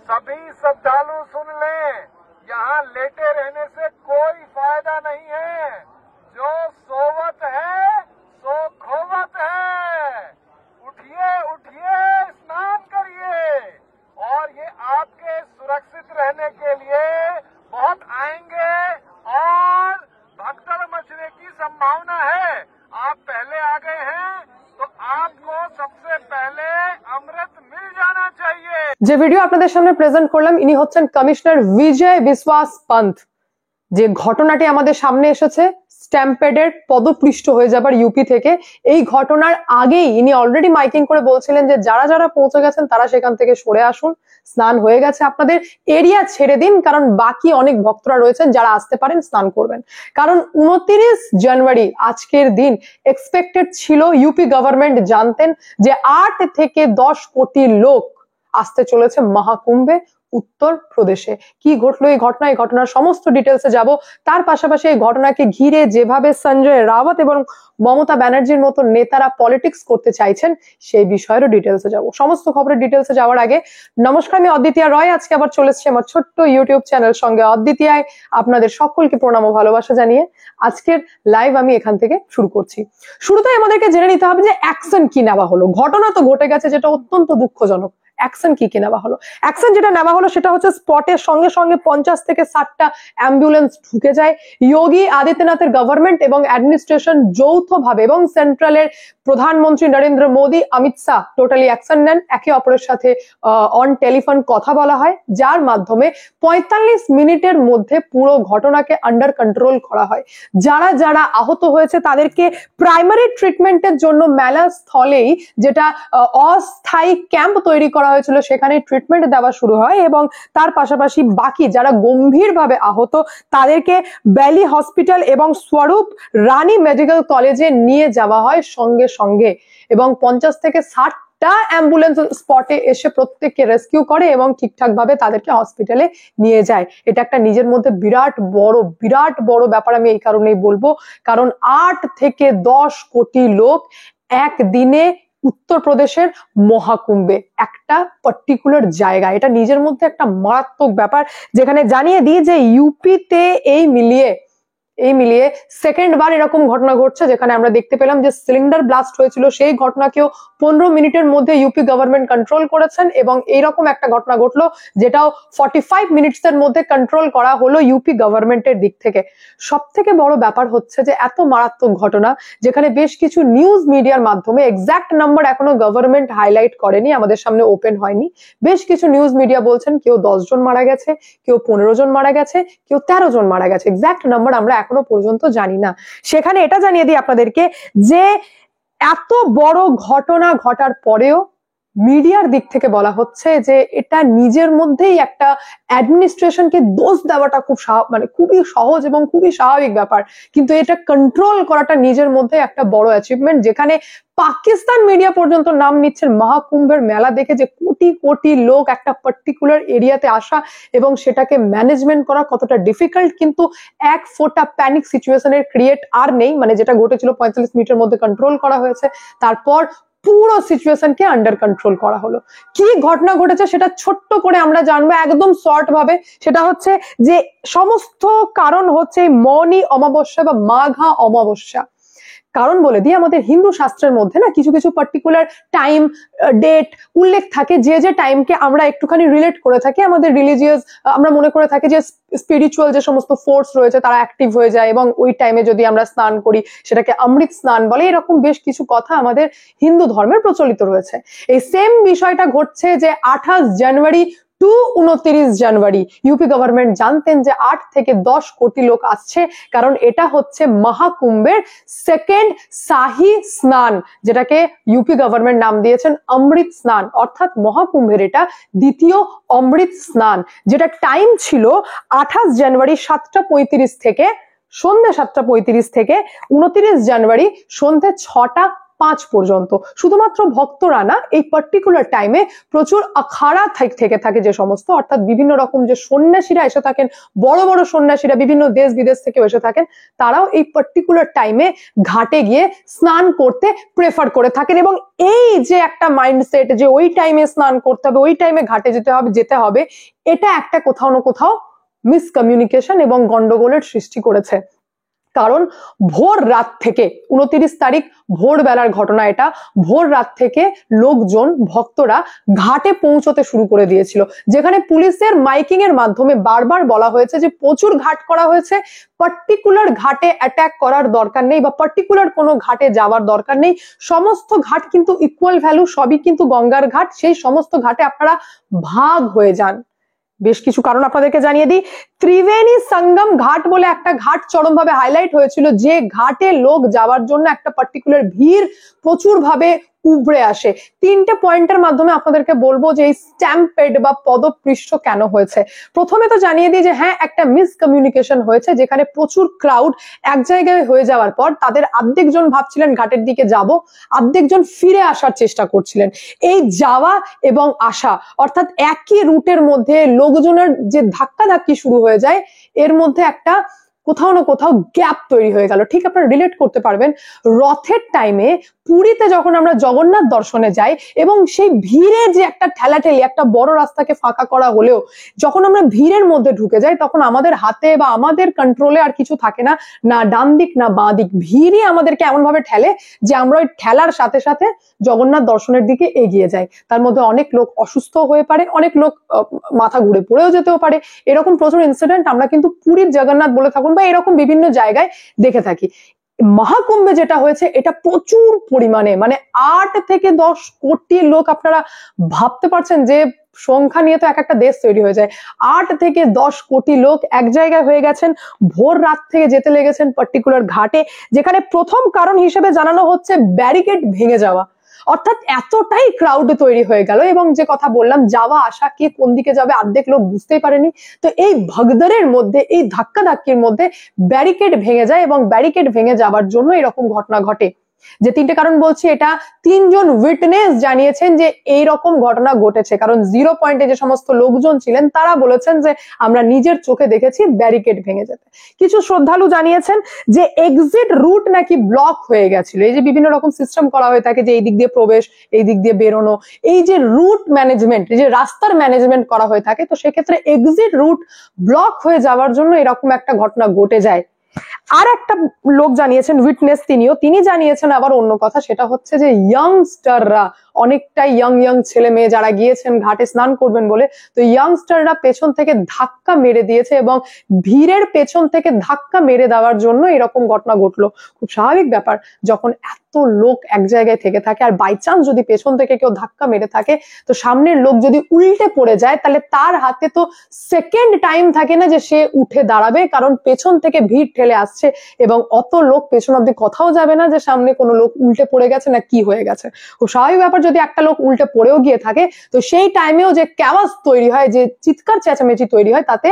सभी श्रद्धालु सुन लें, यहाँ लेटे रहने से कोई फायदा नहीं है। जो सोवत है सो खोवत है। उठिए उठिए, स्नान करिए, और ये आपके सुरक्षित रहने के लिए बहुत आएंगे और भगदड़ मचने की संभावना है। आप पहले आ गए हैं तो आपको सबसे पहले अमृत मिल जाना चाहिए। যে ভিডিও আপনাদের সামনে প্রেজেন্ট করলাম, ইনি হচ্ছেন কমিশনার বিজয় বিশ্বাস পন্থ। যে ঘটনাটি আমাদের সামনে এসেছে স্ট্যাম্পেডের পদপৃষ্ঠ হয়ে যাবার ইউপি থেকে, এই ঘটনার আগেই ইনি অলরেডি মাইকিং করে বলছিলেন যে যারা যারা পৌঁছে গেছেন তারা সেখান থেকে সরে আসুন, স্নান হয়ে গেছে, আপনাদের এরিয়া ছেড়ে দিন, কারণ বাকি অনেক ভক্তরা রয়েছেন যারা আসতে পারেন স্নান করবেন। কারণ 29 জানুয়ারি আজকের দিন এক্সপেক্টেড ছিল, ইউপি গভর্নমেন্ট জানতেন যে 8 থেকে 10 কোটি লোক আসতে চলেছে মহাকুম্ভে উত্তর প্রদেশে। কি ঘটলো এই ঘটনা, এই ঘটনার সমস্ত ডিটেলসে যাব। তার পাশাপাশি এই ঘটনাকে ঘিরে যেভাবে সঞ্জয় রাওয়াত এবং মমতা ব্যানার্জির মতো নেতারা পলিটিক্স করতে চাইছেন সেই বিষয়েরও ডিটেলসে যাব। সমস্ত খবরের ডিটেলসে যাওয়ার আগে নমস্কার, আমি অদ্বিতীয়া রয়। আজকে আবার চলে এসেছি আমার ছোট্ট ইউটিউব চ্যানেল সঙ্গে অদ্বিতীয়ায়। আপনাদের সকলকে প্রণাম ও ভালোবাসা জানিয়ে আজকের লাইভ আমি এখান থেকে শুরু করছি। শুরুতে আমাদেরকে জেনে নিতে হবে যে অ্যাকশন কি নেওয়া হলো। ঘটনা তো ঘটে গেছে, যেটা অত্যন্ত দুঃখজনক। অ্যাকশন কি নেওয়া হলো? অ্যাকশন যেটা নেওয়া হলো সেটা হচ্ছে স্পটের সঙ্গে সঙ্গে 50 থেকে 60টা অ্যাম্বুলেন্স ঢুকে যায়। যোগী আদিত্যনাথের গভর্নমেন্ট এবং অ্যাডমিনিস্ট্রেশন যৌথভাবে এবং সেন্ট্রালের প্রধানমন্ত্রী নরেন্দ্র মোদী, অমিত শাহ টোটালি অ্যাকশন নেন। একে অপরের সাথে অন টেলিফোন কথা বলা হয়, যার মাধ্যমে 45 মিনিটের মধ্যে পুরো ঘটনাকে আন্ডার কন্ট্রোল করা হয়। যারা যারা আহত হয়েছে তাদেরকে প্রাইমারি ট্রিটমেন্টের জন্য মেলা স্থলেই, যেটা অস্থায়ী ক্যাম্প তৈরি করা হয়েছিল, সেখানে ট্রিটমেন্ট দেওয়া শুরু হয় এবং তার পাশাপাশি বাকি যারা গম্ভীরভাবে আহত তাদেরকে বেলি হসপিটাল এবং স্বরূপ রানী মেডিকেল কলেজে নিয়ে যাওয়া হয় সঙ্গে সঙ্গে, এবং 50 থেকে 60টা অ্যাম্বুলেন্স স্পটে এসে প্রত্যেককে রেস্কিউ করে এবং ঠিকঠাক ভাবে তাদেরকে হসপিটালে নিয়ে যায়। এটা একটা নিজের মধ্যে বিরাট বড় ব্যাপার। আমি এই কারণেই বলবো, কারণ 8 থেকে 10 কোটি লোক একদিনে উত্তরপ্রদেশের মহাকুম্ভে, একটা পার্টিকুলার জায়গা, এটা নিজের মধ্যে একটা মারাত্মক ব্যাপার। যেখানে জানিয়ে দিই যে ইউপিতে এই মিলিয়ে সেকেন্ড বার এরকম ঘটনা ঘটছে, যেখানে আমরা দেখতে পেলাম যে সিলিন্ডার ব্লাস্ট হয়েছিল, সেই ঘটনাকেও 15 মিনিটের মধ্যে ইউপি গভর্নমেন্ট কন্ট্রোল করেছেন, এবং এইরকম একটা ঘটনা ঘটলো যেটাও 45 মিনিটসের মধ্যে কন্ট্রোল করা হলো ইউপি গভর্নমেন্টের দিক থেকে। সব থেকে বড় ব্যাপার হচ্ছে যে এত মারাত্মক ঘটনা, যেখানে বেশ কিছু নিউজ মিডিয়ার মাধ্যমে এক্সাক্ট নাম্বার এখনো গভর্নমেন্ট হাইলাইট করেনি, আমাদের সামনে ওপেন হয়নি। বেশ কিছু নিউজ মিডিয়া বলছেন কেউ 10 জন মারা গেছে, কেউ 15 জন মারা গেছে, কেউ 13 জন মারা গেছে। এক্সাক্ট নাম্বার আমরা এখনো পর্যন্ত জানি না। সেখানে এটা জানিয়ে দিই আপনাদেরকে যে এত বড় ঘটনা ঘটার পরেও মিডিয়ার দিক থেকে বলা হচ্ছে যে এটা নিজের মধ্যেই একটা অ্যাডমিনিস্ট্রেশনকে দোষ দেওয়াটা খুবই সহজ এবং খুবই স্বাভাবিক ব্যাপার, কিন্তু এটা কন্ট্রোল করাটা নিজের মধ্যে একটা বড় অ্যাচিভমেন্ট। যেখানে পাকিস্তান মিডিয়া পর্যন্ত নাম নিচ্ছেন মহাকুম্ভের মেলা দেখে, যে কোটি কোটি লোক একটা পার্টিকুলার এরিয়াতে আসা এবং সেটাকে ম্যানেজমেন্ট করা কতটা ডিফিকাল্ট, কিন্তু এক ফোঁটা প্যানিক সিচুয়েশনের ক্রিয়েট আর নেই। মানে যেটা ঘটেছিল 45 মিনিটের মধ্যে কন্ট্রোল করা হয়েছে, তারপর পুরো সিচুয়েশনকে আন্ডার কন্ট্রোল করা হলো। কি ঘটনা ঘটেছে সেটা ছোট্ট করে আমরা জানবো একদম শর্ট ভাবে। সেটা হচ্ছে যে সমস্ত কারণ হচ্ছে মৌনী অমাবস্যা বা মাঘা অমাবস্যা। কারণ বলে দিই, আমাদের হিন্দু শাস্ত্রের মধ্যে না কিছু কিছু পার্টিকুলার টাইম ডেট উল্লেখ থাকে, যে যে টাইমকে আমরা একটুখানি রিলেট করে থাকি আমাদের রিলিজিয়াস, আমরা মনে করে থাকি যে স্পিরিচুয়াল যে সমস্ত ফোর্স রয়েছে তারা অ্যাক্টিভ হয়ে যায়, এবং ওই টাইমে যদি আমরা স্নান করি সেটাকে অমৃত স্নান বলে। এরকম বেশ কিছু কথা আমাদের হিন্দু ধর্মের প্রচলিত রয়েছে। এই সেম বিষয়টা ঘটছে যে 28 জানুয়ারি টু 29 জানুয়ারি ইউপি গভর্নমেন্ট জানতেন যে 8 থেকে 10 কোটি লোক আসছে, কারণ এটা হচ্ছে মহাকুম্ভের সেকেন্ড শাহী স্নান, যেটাকে ইউপি গভর্নমেন্ট নাম দিয়েছেন অমৃত স্নান, অর্থাৎ মহাকুম্ভের এটা দ্বিতীয় অমৃত স্নান। যেটা টাইম ছিল 28 জানুয়ারি 7:35 থেকে সন্ধ্যে 7:35 থেকে 29 জানুয়ারি সন্ধ্যে 6টা 5 পর্যন্ত। শুধুমাত্র ভক্তরা না, এই পার্টিকুলার টাইমে প্রচুর আখাড়া থেকে থাকে যে সমস্ত, অর্থাৎ বিভিন্ন রকম যে সন্ন্যাসীরা এসে থাকেন, বড় বড় সন্ন্যাসীরা বিভিন্ন দেশ বিদেশ থেকে এসে থাকেন, তারাও এই পার্টিকুলার টাইমে ঘাটে গিয়ে স্নান করতে প্রেফার করে থাকেন। এবং এই যে একটা মাইন্ডসেট যে ওই টাইমে স্নান করতে হবে, ওই টাইমে ঘাটে যেতে হবে, এটা একটা কোথাও না কোথাও মিসকমিউনিকেশন এবং গন্ডগোলের সৃষ্টি করেছে। কারণ ভোর রাত থেকে 29 তারিখ ভোরবেলার ঘটনা এটা, ভোর রাত থেকে লোকজন ভক্তরা ঘাটে পৌঁছতে শুরু করে দিয়েছিল, যেখানে পুলিশের মাইকিং এর মাধ্যমে বারবার বলা হয়েছে যে প্রচুর ঘাট করা হয়েছে, পার্টিকুলার ঘাটে অ্যাটাক করার দরকার নেই বা পার্টিকুলার কোনো ঘাটে যাওয়ার দরকার নেই, সমস্ত ঘাট কিন্তু ইকুয়াল ভ্যালু, সবই কিন্তু গঙ্গার ঘাট, সেই সমস্ত ঘাটে আপনারা ভাগ হয়ে যান। বেশ কিছু কারণ আপনাদেরকে জানিয়ে দিই। ত্রিবেণী সঙ্গম ঘাট বলে একটা ঘাট চরমভাবে হাইলাইট হয়েছিল, যে ঘাটে লোক যাওয়ার জন্য একটা পার্টিকুলার ভিড় প্রচুর ভাবে উভরে আসে। 3টে পয়েন্টের মাধ্যমে আপনাদেরকে বলবো যে এই স্ট্যাম্পেড বা পদপৃষ্ঠ কেন হয়েছে। প্রথমে তো জানিয়ে দিই যে হ্যাঁ, একটা মিসকমিউনিকেশন হয়েছে, যেখানে প্রচুর ক্রাউড এক জায়গায় হয়ে যাওয়ার পর তাদের অর্ধেকজন ভাবছিলেন ঘাটের দিকে যাব, অর্ধেকজন ফিরে আসার চেষ্টা করছিলেন। এই যাওয়া এবং আসা অর্থাৎ একই রুটের মধ্যে লোকজনের যে ধাক্কাধাক্কি শুরু হয়ে যায়, এর মধ্যে একটা কোথাও না কোথাও গ্যাপ তৈরি হয়ে গেল। ঠিক আপনারা রিলেট করতে পারবেন, রথের টাইমে পুরীতে যখন আমরা জগন্নাথ দর্শনে যাই এবং সেই ভিড়ে যে একটা ঠেলাঠেলি, একটা বড় রাস্তাকে ফাঁকা করা হলেও যখন আমরা ভিড়ের মধ্যে ঢুকে যাই, তখন আমাদের হাতে বা আমাদের কন্ট্রোলে আর কিছু থাকে না, না ডান দিক না বাঁ দিক, ভিড়ই আমাদেরকে এমন ভাবে ঠেলে যে আমরা ওই ঠেলার সাথে সাথে জগন্নাথ দর্শনের দিকে এগিয়ে যাই। তার মধ্যে অনেক লোক অসুস্থ হয়ে পারে, অনেক লোক মাথা ঘুরে পড়েও যেতেও পারে। এরকম প্রচুর ইনসিডেন্ট আমরা কিন্তু পুরীর জগন্নাথ বলে থাকুন বা এরকম বিভিন্ন জায়গায় দেখে থাকি। মহাকুম্ভে যেটা হয়েছে, এটা প্রচুর পরিমাণে, মানে 8 থেকে 10 কোটি লোক, আপনারা ভাবতে পারছেন যে সংখ্যা নিয়ে তো এক একটা দেশ তৈরি হয়ে যায়। 8 থেকে 10 কোটি লোক এক জায়গায় হয়ে গেছেন, ভোর রাত থেকে যেতে লেগেছেন পার্টিকুলার ঘাটে, যেখানে প্রথম কারণ হিসেবে জানানো হচ্ছে ব্যারিকেড ভেঙে যাওয়া। অর্থাৎ এতটাই ক্রাউড তৈরি হয়ে গেল, এবং যে কথা বললাম যাওয়া আসা, কে কোন দিকে যাবে অর্ধেক লোক বুঝতেই পারেনি। তো এই ভগদড়ের মধ্যে, এই ধাক্কাধাক্কির মধ্যে ব্যারিকেড ভেঙে যায়, এবং ব্যারিকেড ভেঙে যাওয়ার জন্য এরকম ঘটনা ঘটে। যে 3টে কারণ বলছি, এটা 3 জন উইটনেস জানিয়েছেন যে এইরকম ঘটনা ঘটেছে। কারণ 0 পয়েন্টে যে সমস্ত লোকজন ছিলেন তারা বলেছেন যে আমরা নিজের চোখে দেখেছি ব্যারিকেড ভেঙে যেতে। কিছু শ্রদ্ধালু জানিয়েছেন যে এক্সিট রুট নাকি ব্লক হয়ে গেছিল। এই যে বিভিন্ন রকম সিস্টেম করা হয়ে থাকে যে এই দিক দিয়ে প্রবেশ, এই দিক দিয়ে বেরোনো, এই যে রুট ম্যানেজমেন্ট, এই যে রাস্তার ম্যানেজমেন্ট করা হয়ে থাকে, তো সেক্ষেত্রে এক্সিট রুট ব্লক হয়ে যাওয়ার জন্য এরকম একটা ঘটনা ঘটে যায়। আর একটা লোক জানিয়েছেন, উইটনেস, তিনি জানিয়েছেন আবার অন্য কথা, সেটা হচ্ছে যে ইয়াংস্টাররা, অনেকটাই ইয়াং ছেলে মেয়ে যারা গিয়েছেন ঘাটে স্নান করবেন বলে, তো ইয়াংস্টাররা পেছন থেকে ধাক্কা মেরে দিয়েছে, এবং ভিড়ের পেছন থেকে ধাক্কা মেরে দেওয়ার জন্য এরকম ঘটনা ঘটলো। খুব স্বাভাবিক ব্যাপার, যখন এত লোক এক জায়গায় থেকে থাকে আর বাই চান্স যদি পেছন থেকে কেউ ধাক্কা মেরে থাকে, তো সামনের লোক যদি উল্টে পড়ে যায়, তাহলে তার হাতে তো সেকেন্ড টাইম থাকে না যে সে উঠে দাঁড়াবে, কারণ পেছন থেকে ভিড় ঠেলে আসছে এবং অত লোক পেছন অব্দি কথাও যাবে না যে সামনে কোনো লোক উল্টে পড়ে গেছে না কি হয়ে গেছে। খুব স্বাভাবিক ব্যাপার, যদি একটা লোক উল্টে পড়েও গিয়ে থাকে, তো সেই টাইমেও যে ক্যাওয়াস তৈরি হয়, যে চিৎকার চেঁচামেচি তৈরি হয়, তাতে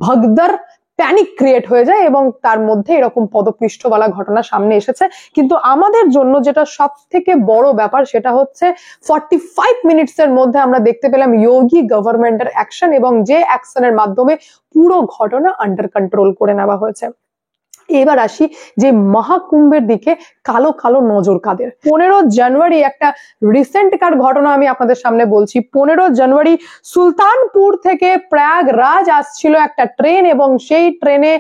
ভগদড় প্যানিক ক্রিয়েট হয়ে যায়, এবং তার মধ্যে এরকম পদপৃষ্ঠওয়ালা ঘটনা সামনে এসেছে। কিন্তু আমাদের জন্য যেটা সব থেকে বড় ব্যাপার, সেটা হচ্ছে 45 মিনিটসের মধ্যে আমরা দেখতে পেলাম যোগী গভর্নমেন্টের অ্যাকশন, এবং যে অ্যাকশনের মাধ্যমে পুরো ঘটনা আন্ডার কন্ট্রোল করে নেওয়া হয়েছে। এবার আসি যে মহাকুম্ভের দিকে কালো কালো নজর কাদের। 15 জানুয়ারি একটা রিসেন্ট কার ঘটনা আমি আপনাদের সামনে বলছি। 15 জানুয়ারি সুলতানপুর থেকে প্রয়াগরাজ আসছিল একটা ট্রেন, এবং সেই ট্রেনে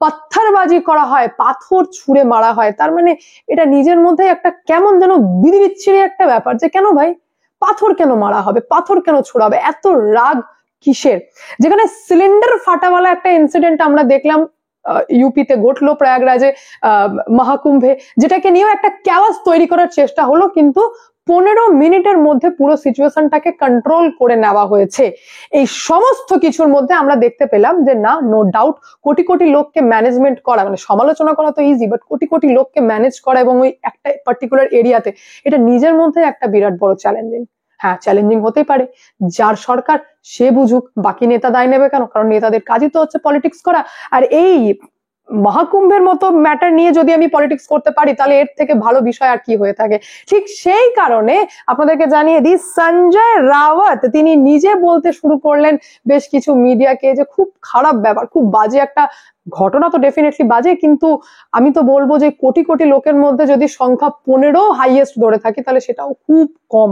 পাথরবাজি করা হয়, পাথর ছুঁড়ে মারা হয়। তার মানে এটা নিজের মধ্যে একটা কেমন যেন বিচ্ছিরি একটা ব্যাপার, যে কেন ভাই পাথর কেন মারা হবে, পাথর কেন ছোড়া হবে, এত রাগ কিসের? যেখানে সিলিন্ডার ফাটাওয়ালা একটা ইনসিডেন্ট আমরা দেখলাম ইউপিতে ঘটলো, প্রয়াগরাজে মহাকুম্ভে, যেটাকে নিয়েও একটা ক্যাওয়াস তৈরি করার চেষ্টা হলো, কিন্তু 15 মিনিটের মধ্যে পুরো সিচুয়েশনটাকে কন্ট্রোল করে নেওয়া হয়েছে। এই সমস্ত কিছুর মধ্যে আমরা দেখতে পেলাম যে না, নো ডাউট, কোটি কোটি লোককে ম্যানেজমেন্ট করা, মানে সমালোচনা করা তো ইজি, বাট কোটি কোটি লোককে ম্যানেজ করা এবং ওই একটা পার্টিকুলার এরিয়াতে, এটা নিজের মধ্যে একটা বিরাট বড় চ্যালেঞ্জিং। হ্যাঁ, চ্যালেঞ্জিং হতেই পারে, যার সরকার সে বুঝুক, বাকি নেতা দায় নেবে কেন? কারণ নেতাদের কাজই তো হচ্ছে পলিটিক্স করা। আর এই মহাকুম্ভের মতো ম্যাটার নিয়ে যদি আমি পলিটিক্স করতে পারি তাহলে এর থেকে ভালো বিষয় আর কি হয়ে থাকে। ঠিক সেই কারণে আপনাদেরকে জানিয়ে দিই, সঞ্জয় রাওয়াত তিনি নিজে বলতে শুরু করলেন বেশ কিছু মিডিয়াকে যে খুব খারাপ ব্যাপার, খুব বাজে একটা ঘটনা। তো ডেফিনেটলি বাজে, কিন্তু আমি তো বলবো যে কোটি কোটি লোকের মধ্যে যদি সংখ্যা 15 হাইয়েস্ট ধরে থাকি তাহলে সেটাও খুব কম,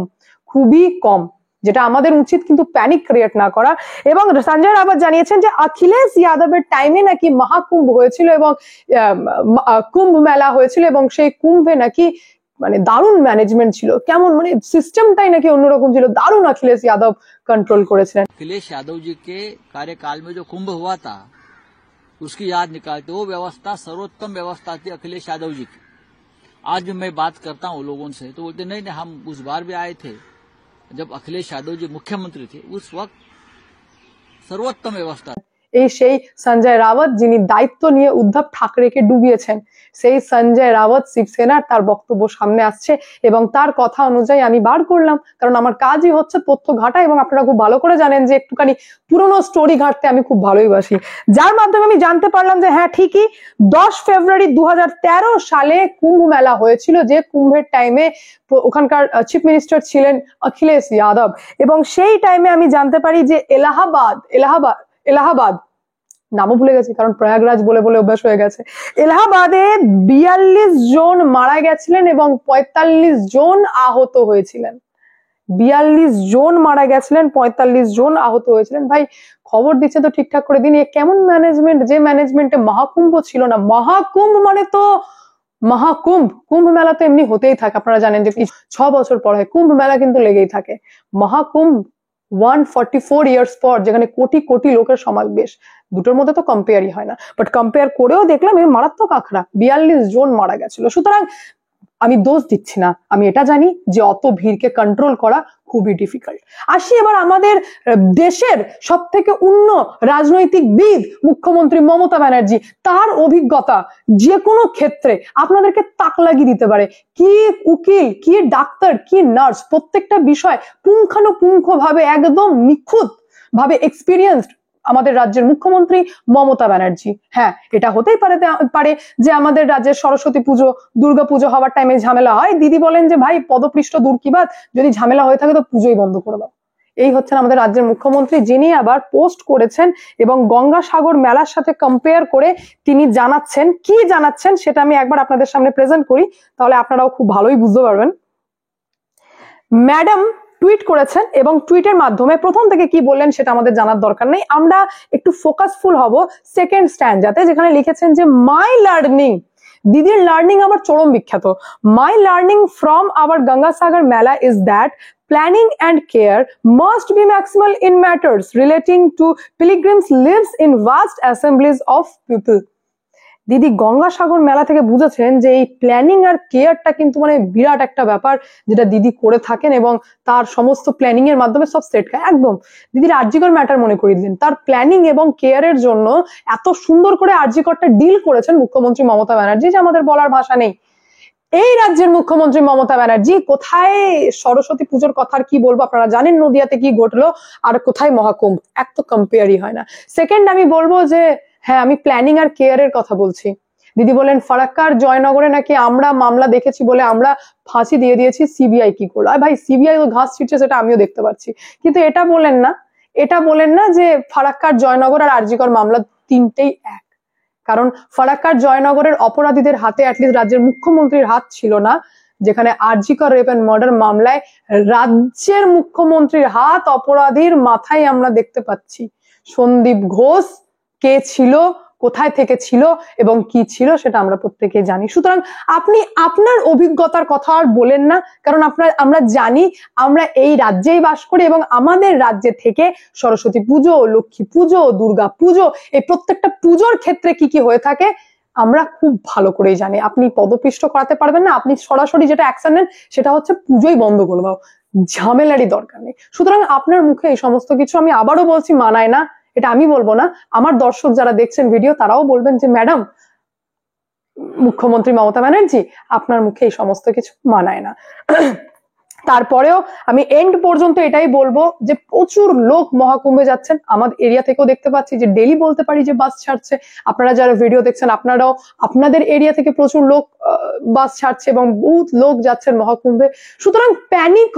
খুবই কম, যেটা আমাদের উচিত কিন্তু প্যানিক ক্রিয়েট না করা। এবং সঞ্জয় রাওয়াত জানিয়েছেন যে অখিলেশ যাদবের টাইমে নাকি মহাকুম্ভ হয়েছিল এবং কুম্ভ মেলা হয়েছিল এবং সেই কুম্ভে নাকি মানে দারুণ ম্যানেজমেন্ট ছিল, কেমন মানে সিস্টেমটাই নাকি অন্যরকম ছিল, দারুণ অখিলেশ যাদব कंट्रोल করেছিলেন। अखिलेश यादव जी के कार्यकाल में जो कुंभ हुआ था उसकी याद निकालते, वो व्यवस्था सर्वोत्तम व्यवस्था थी अखिलेश यादव जी की। आज भी मैं बात करता हूँ लोगों से तो बोलते नहीं हम उस बार भी आए थे जब अखिलेश यादव जी मुख्यमंत्री थे, उस वक्त सर्वोत्तम व्यवस्था। এই সেই সঞ্জয় রাওয়াত যিনি দায়িত্ব নিয়ে উদ্ধব ঠাকরেকে ডুবিয়েছেন, সেই সঞ্জয় রাওয়াত শিবসেনার তার বক্তব্য সামনে আসছে এবং তার কথা অনুযায়ী আমি বার করলাম, কারণ আমার কাজই হচ্ছে তথ্য ঘাটা এবং আপনারা খুব ভালো করে জানেন যে একটুখানি পুরনো স্টোরি ঘাটতে আমি খুব ভালোইবাসি, যার মাধ্যমে আমি জানতে পারলাম যে হ্যাঁ ঠিকই 10 ফেব্রুয়ারি 2013 সালে কুম্ভ মেলা হয়েছিল, যে কুম্ভের টাইমে ওখানকার চিফ মিনিস্টার ছিলেন অখিলেশ যাদব। এবং সেই টাইমে আমি জানতে পারি যে এলাহাবাদ নামও ভুলে গেছি কারণ প্রয়াগরাজ বলে বলে অভ্যাস হয়ে গেছে, এলাহাবাদে 42 জন মারা গেছিলেন এবং 45 জন আহত হয়েছিলেন। 42 জন মারা গেছিলেন, 45 জন আহত হয়েছিলেন। ভাই খবর দিচ্ছে তো ঠিকঠাক করে দিন, কেমন ম্যানেজমেন্ট, যে ম্যানেজমেন্টে মহাকুম্ভ ছিল না। মহাকুম্ভ মানে তো কুম্ভ মেলা তো এমনি হতেই থাকে, আপনারা জানেন যে 6 বছর পর হয় কুম্ভ মেলা, কিন্তু লেগেই থাকে। মহাকুম্ভ 144 ইয়ার্স পর, যেখানে কোটি কোটি লোকের সমাবেশ, দুটোর মধ্যে তো কম্পেয়ারই হয় না। বাট কম্পেয়ার করেও দেখলাম এই মারাত্মক আখড়া, 42 জন মারা গেছিল। সুতরাং আমি দোষ দিচ্ছি না, আমি এটা জানি যে অত ভিড়কে কন্ট্রোল করা খুবই ডিফিকাল্ট। আসি এবার আমাদের দেশের সব থেকে উন্নত রাজনৈতিকবিদ মুখ্যমন্ত্রী মমতা ব্যানার্জি, তার অভিজ্ঞতা যে কোনো ক্ষেত্রে আপনাদেরকে তাক লাগিয়ে দিতে পারে। কি উকিল, কি ডাক্তার, কি নার্স, প্রত্যেকটা বিষয় পুঙ্খানুপুঙ্খ ভাবে একদম নিখুঁত ভাবে এক্সপিরিয়েন্সড আমাদের রাজ্যের মুখ্যমন্ত্রী মমতা ব্যানার্জি। হ্যাঁ, এটা হতেই পারে যে আমাদের রাজ্যের সরস্বতী পুজো, দুর্গা পুজো হওয়ার টাইমে ঝামেলা হয়, দিদি বলেন যে ভাই পদপৃষ্ঠ দূর কি বাত, যদি ঝামেলা হয়ে থাকে তো পুজোই বন্ধ করে দাও। এই হচ্ছেন আমাদের রাজ্যের মুখ্যমন্ত্রী, যিনি আবার পোস্ট করেছেন এবং গঙ্গাসাগর মেলার সাথে কম্পেয়ার করে তিনি জানাচ্ছেন সেটা আমি একবার আপনাদের সামনে প্রেজেন্ট করি, তাহলে আপনারাও খুব ভালোই বুঝতে পারবেন। ম্যাডাম টুইট করেছেন এবং টুইটের মাধ্যমে প্রথম থেকে কি বললেন সেটা আমাদের জানার দরকার নেই, আমরা একটু ফোকাসফুল হব সেকেন্ড স্ট্যান্ডাতে, যেখানে লিখেছেন যে মাই লার্নিং, দিদির লার্নিং আবার চরম বিখ্যাত। My learning from our Gangasagar Mela is that planning and care must be maximal in matters relating to pilgrims lives in vast assemblies of people. দিদি গঙ্গাসাগর মেলা থেকে বুঝেছেন যে এই প্ল্যানিং আর কেয়ারটা কিন্তু মানে বিরাট একটা ব্যাপার, যেটা দিদি করে থাকেন এবং তার সমস্ত প্ল্যানিং এর মাধ্যমে সব সেট খায়। একদম দিদির আরজিকর ম্যাটার মনে করিয়ে দিলেন, তার প্ল্যানিং এবং কেয়ারের জন্য এত সুন্দর করে আরজিকরটা ডিল করেছেন মুখ্যমন্ত্রী মমতা ব্যানার্জি যে আমাদের বলার ভাষা নেই। এই রাজ্যের মুখ্যমন্ত্রী মমতা ব্যানার্জি কোথায় সরস্বতী পুজোর কথা কি বলবো, আপনারা জানেন নদিয়াতে কি ঘটলো, আর কোথায় মহাকুম্ভ, এক তো কম্পেয়ারই হয় না। সেকেন্ড আমি বলবো যে হ্যাঁ আমি প্ল্যানিং আর কেয়ারের কথা বলছি। দিদি বলেন ফারাক্কার জয়নগরে নাকি আমরা মামলা দেখেছি বলে আমরা ফাঁসি দিয়ে দিয়েছি, সিবিআই কি করলো? ভাই সিবিআই তো ঘাস ছিটছে সেটা আমিও দেখতে পাচ্ছি, কিন্তু এটা বলেন না যে ফারাক্কার জয়নগর আর আরজিকর মামলা তিনটেই এক। কারণ ফারাক্কার জয়নগরের অপরাধীদের হাতে অ্যাটলিস্ট রাজ্যের মুখ্যমন্ত্রীর হাত ছিল না, যেখানে আরজিকর রেপ এন্ড মার্ডার মামলায় রাজ্যের মুখ্যমন্ত্রীর হাত অপরাধীর মাথায় আমরা দেখতে পাচ্ছি। সন্দীপ ঘোষ কে ছিল, কোথায় থেকে ছিল এবং কি ছিল সেটা আমরা প্রত্যেকেই জানি। সুতরাং আপনি আপনার অভিজ্ঞতার কথা আর বলেন না, কারণ আমরা জানি, আমরা এই রাজ্যেই বাস করি এবং আমাদের রাজ্যে থেকে সরস্বতী পুজো, লক্ষ্মী পুজো, দুর্গা পুজো, এই প্রত্যেকটা পুজোর ক্ষেত্রে কি কি হয়ে থাকে আমরা খুব ভালো করেই জানি। আপনি পদপিষ্ট করাতে পারবেন না, আপনি সরাসরি যেটা অ্যাকশন নেন সেটা হচ্ছে পুজোই বন্ধ করে দাও, ঝামেলারই দরকার নেই। সুতরাং আপনার মুখে এই সমস্ত কিছু আমি আবারও বলছি মানায় না, এটা আমি বলবো না, আমার দর্শক যারা দেখছেন ভিডিও তারাও বলবেন যে ম্যাডাম মুখ্যমন্ত্রী মমতা ব্যানার্জি আপনার মুখে এই সমস্ত কিছু মানায় না। তারপরেও আমি এন্ড পর্যন্ত এটাই বলবো যে প্রচুর লোক মহাকুম্ভে যাচ্ছেন। আমাদের এরিয়া থেকেও দেখতে পাচ্ছি যে ডেলি বলতে পারি যে বাস ছাড়ছে। আপনারা যারা ভিডিও দেখছেন আপনারাও আপনাদের এরিয়া থেকে প্রচুর লোক বাস ছাড়ছে এবং বহুত লোক যাচ্ছেন মহাকুম্ভে। সুতরাং প্যানিক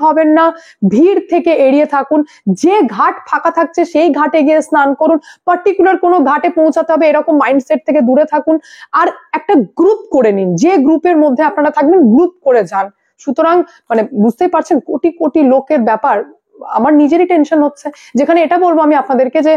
হবেন না, ভিড় থেকে এড়িয়ে থাকুন। যে ঘাট ফাঁকা থাকছে সেই ঘাটে গিয়ে স্নান করুন। পার্টিকুলার কোনো ঘাটে পৌঁছাতে হবে এরকম মাইন্ডসেট থেকে দূরে থাকুন। আর একটা গ্রুপ করে নিন, যে গ্রুপের মধ্যে আপনারা থাকবেন গ্রুপ করে যান। সুতরাং মানে বুঝতেই পারছেন কোটি কোটি লোকের ব্যাপার, আমার নিজেরই টেনশন হচ্ছে। যেখানে এটা বলবো আমি আপনাদেরকে যে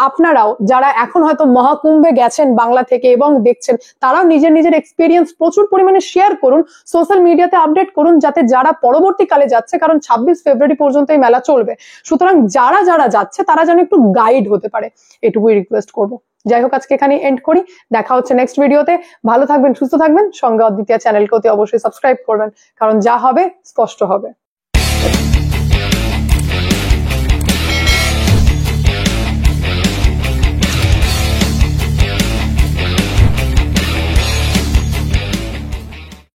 আপনারাও যারা এখন হয়তো মহাকুম্ভে গেছেন বাংলা থেকে এবং দেখছেন, তারাও নিজের এক্সপিরিয়েন্স প্রচুর পরিমাণে শেয়ার করুন, সোশ্যাল মিডিয়াতে আপডেট করুন, যাতে যারা পরবর্তীকালে যাচ্ছে, কারণ 26 ফেব্রুয়ারি পর্যন্ত এই মেলা চলবে, সুতরাং যারা যাচ্ছে তারা যেন একটু গাইড হতে পারে, এটুকুই রিকোয়েস্ট করবো। যাই হোক, আজকে এখানে এন্ড করি। দেখা হচ্ছে নেক্সট ভিডিওতে। ভালো থাকবেন, সুস্থ থাকবেন। সঙ্গে অদ্বিতীয়া চ্যানেলকে অতি অবশ্যই সাবস্ক্রাইব করবেন, কারণ যা হবে স্পষ্ট হবে।